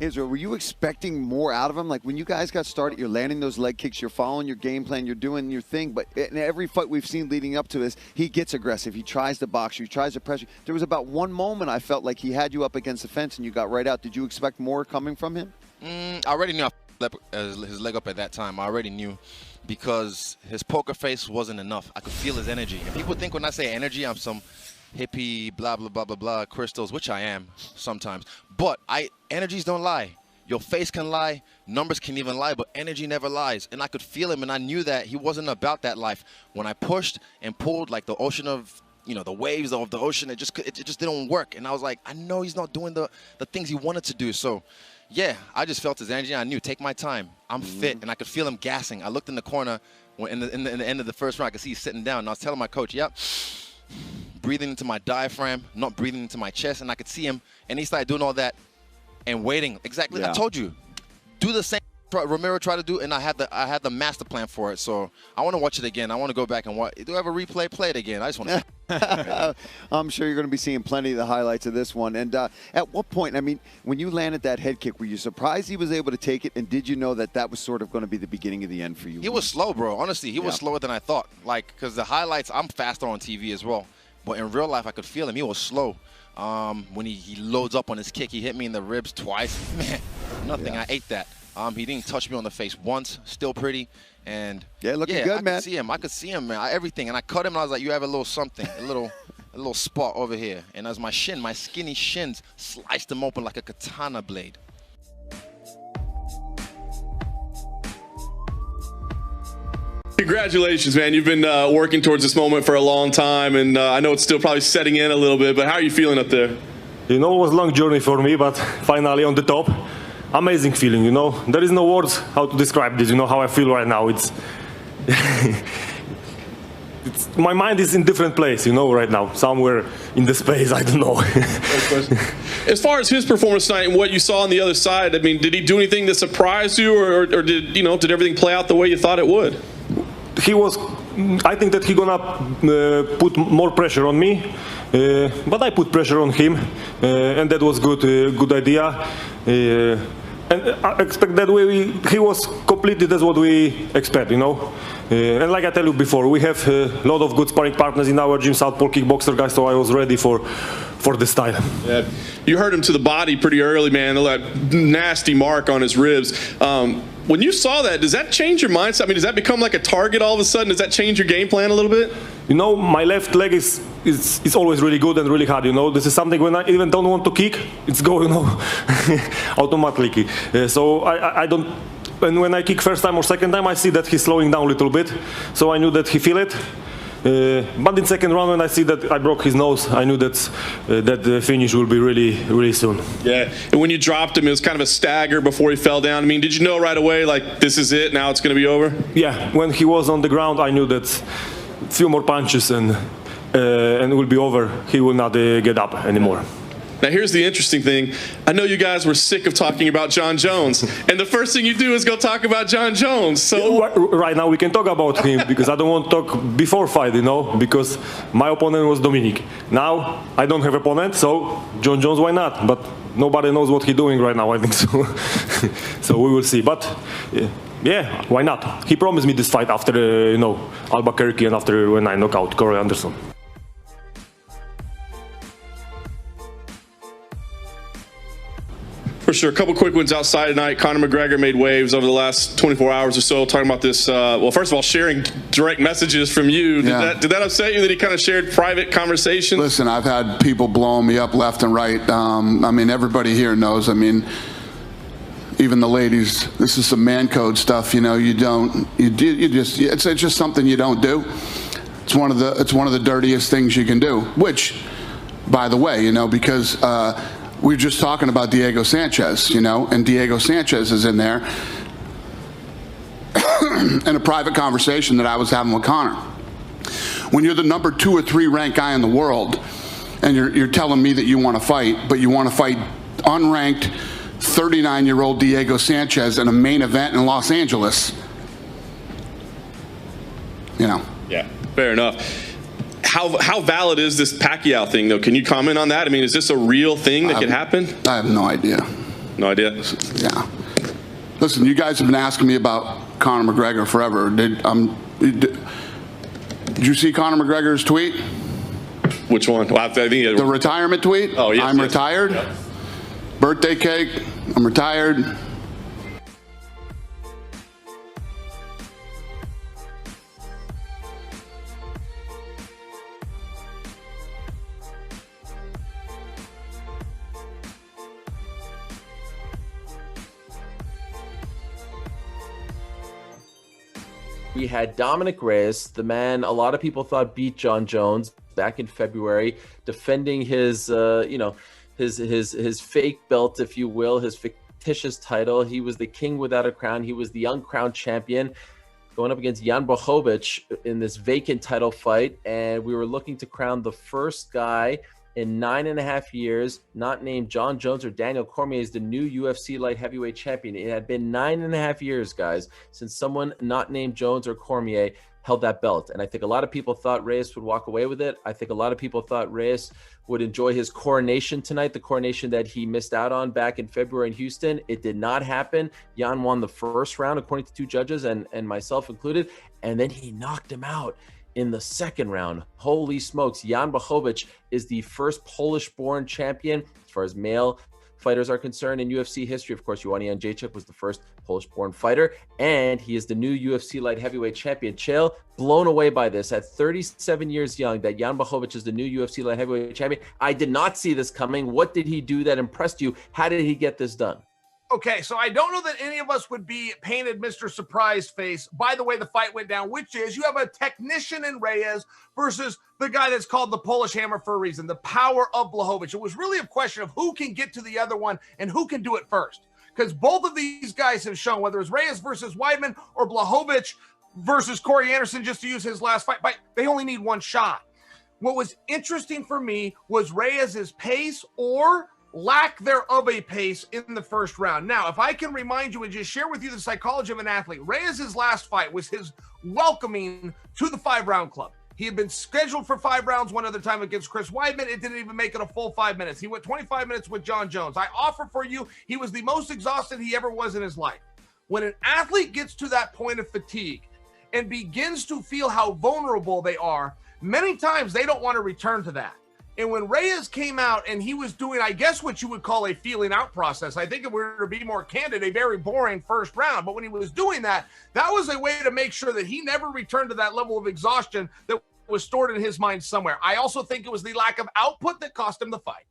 Israel, were you expecting more out of him? Like when you guys got started, you're landing those leg kicks, you're following your game plan, you're doing your thing. But in every fight we've seen leading up to this, he gets aggressive. He tries to box you. He tries to press you. There was about one moment I felt like he had you up against the fence and you got right out. Did you expect more coming from him? I already knew his leg up at that time. I already knew because his poker face wasn't enough. I could feel his energy. And people think when I say energy, I'm some hippie, blah, blah, blah, blah, blah, crystals, which I am sometimes. But energies don't lie. Your face can lie, numbers can even lie, but energy never lies. And I could feel him, and I knew that he wasn't about that life. When I pushed and pulled like the ocean of, the waves of the ocean, it just didn't work. And I was like, I know he's not doing the things he wanted to do. So, yeah, I just felt his energy. I knew, take my time. I'm fit, and I could feel him gassing. I looked in the corner in the end of the first round. I could see he's sitting down, and I was telling my coach, yep. Breathing into my diaphragm, not breathing into my chest, and I could see him, and he started doing all that and waiting. Exactly, I told you, do the same Romero tried to do, and I had the master plan for it. So I want to watch it again. I want to go back and watch. Do I have a replay? Play it again. I just want to. I'm sure you're going to be seeing plenty of the highlights of this one. And at what point, I mean, when you landed that head kick, were you surprised he was able to take it? And did you know that was sort of going to be the beginning of the end for you? He was slow, bro. Honestly, he was slower than I thought. Like, because the highlights, I'm faster on TV as well. But in real life, I could feel him. He was slow. When he loads up on his kick, he hit me in the ribs twice. Man, nothing. I ate that. He didn't touch me on the face once. Still pretty. And looking good, man. I could see him, man. Everything. And I cut him, and I was like, you have a little something, a little spot over here. And as my skinny shins, sliced him open like a katana blade. Congratulations, man. You've been working towards this moment for a long time, and I know it's still probably setting in a little bit, but how are you feeling up there? It was a long journey for me, but finally on the top. Amazing feeling, There is no words how to describe this, how I feel right now. It's my mind is in different place, right now. Somewhere in the space, I don't know. As far as his performance tonight and what you saw on the other side, I mean, did he do anything that surprised you, or did everything play out the way you thought it would? I think that he's gonna put more pressure on me, but I put pressure on him, and that was good idea. And I expect that way he was completely that's what we expect, And like I tell you before, we have a lot of good sparring partners in our gym, Southpaw kickboxer guys, so I was ready for this style. Yeah. You hurt him to the body pretty early, man. That nasty mark on his ribs. When you saw that, does that change your mindset? I mean, does that become like a target all of a sudden? Does that change your game plan a little bit? My left leg is always really good and really hard, This is something when I even don't want to kick, it's go, automatically. So I don't, and when I kick first time or second time, I see that he's slowing down a little bit. So I knew that he feel it. But in second round, when I see that I broke his nose, I knew that the finish will be really, really soon. Yeah, and when you dropped him, it was kind of a stagger before he fell down. I mean, did you know right away, like, this is it, now it's going to be over? Yeah, when he was on the ground, I knew that a few more punches and it will be over. He will not get up anymore. Now, here's the interesting thing. I know you guys were sick of talking about John Jones, and the first thing you do is go talk about John Jones. So right now we can talk about him because I don't want to talk before fight, because my opponent was Dominic. Now I don't have opponent, so John Jones, why not? But nobody knows what he's doing right now, I think so. So we will see. But yeah, why not? He promised me this fight after Albuquerque and after when I knock out Corey Anderson. For sure. A couple quick ones outside tonight. Conor McGregor made waves over the last 24 hours or so, talking about this. Well, first of all, sharing direct messages from you. Did that upset you that he kind of shared private conversations? Listen, I've had people blowing me up left and right. I mean, everybody here knows. I mean, even the ladies. This is some man code stuff. It's just something you don't do. It's one of the dirtiest things you can do. Which, by the way, because. We were just talking about Diego Sanchez, and Diego Sanchez is in there in a private conversation that I was having with Conor. When you're the number 2 or 3 ranked guy in the world, and you're telling me that you want to fight, but you want to fight unranked 39-year-old Diego Sanchez in a main event in Los Angeles, Yeah, fair enough. How valid is this Pacquiao thing, though? Can you comment on that? I mean, is this a real thing that can happen? I have no idea. No idea. Yeah. Listen, you guys have been asking me about Conor McGregor forever. Did you see Conor McGregor's tweet? Which one? Well, I think the retirement tweet. Oh, yes. I'm retired. Yep. Birthday cake. I'm retired. We had Dominic Reyes, the man a lot of people thought beat John Jones back in February, defending his, his fake belt, if you will, his fictitious title. He was the king without a crown. He was the uncrowned champion, going up against Jan Blachowicz in this vacant title fight. And we were looking to crown the first guy in 9.5 years, not named John Jones or Daniel Cormier, is the new UFC light heavyweight champion. It had been 9.5 years, guys, since someone not named Jones or Cormier held that belt. And I think a lot of people thought Reyes would walk away with it. I think a lot of people thought Reyes would enjoy his coronation tonight, the coronation that he missed out on back in February in Houston. It did not happen. Jan won the first round, according to 2 judges and myself included, and then he knocked him out in the second round. Holy smokes. Jan Blachowicz is the first Polish-born champion as far as male fighters are concerned in UFC history. Of course, Joanna Jędrzejczyk was the first Polish-born fighter, and he is the new UFC light heavyweight champion. Chael, blown away by this at 37 years young, that Jan Blachowicz is the new UFC light heavyweight champion. I did not see this coming. What did he do that impressed you? How did he get this done? Okay, so I don't know that any of us would be painted Mr. Surprise Face by the way the fight went down, which is you have a technician in Reyes versus the guy that's called the Polish Hammer for a reason, the power of Blachowicz. It was really a question of who can get to the other one and who can do it first. Because both of these guys have shown, whether it's Reyes versus Weidman or Blachowicz versus Corey Anderson, just to use his last fight, they only need one shot. What was interesting for me was Reyes's pace or lack thereof a pace in the first round. Now, if I can remind you and just share with you the psychology of an athlete, Reyes' last fight was his welcoming to the 5-round club. He had been scheduled for 5 rounds one other time against Chris Weidman. It didn't even make it a full 5 minutes. He went 25 minutes with John Jones. I offer for you, he was the most exhausted he ever was in his life. When an athlete gets to that point of fatigue and begins to feel how vulnerable they are, many times they don't want to return to that. And when Reyes came out and he was doing, I guess, what you would call a feeling out process, I think if we were to be more candid, a very boring first round. But when he was doing that, that was a way to make sure that he never returned to that level of exhaustion that was stored in his mind somewhere. I also think it was the lack of output that cost him the fight.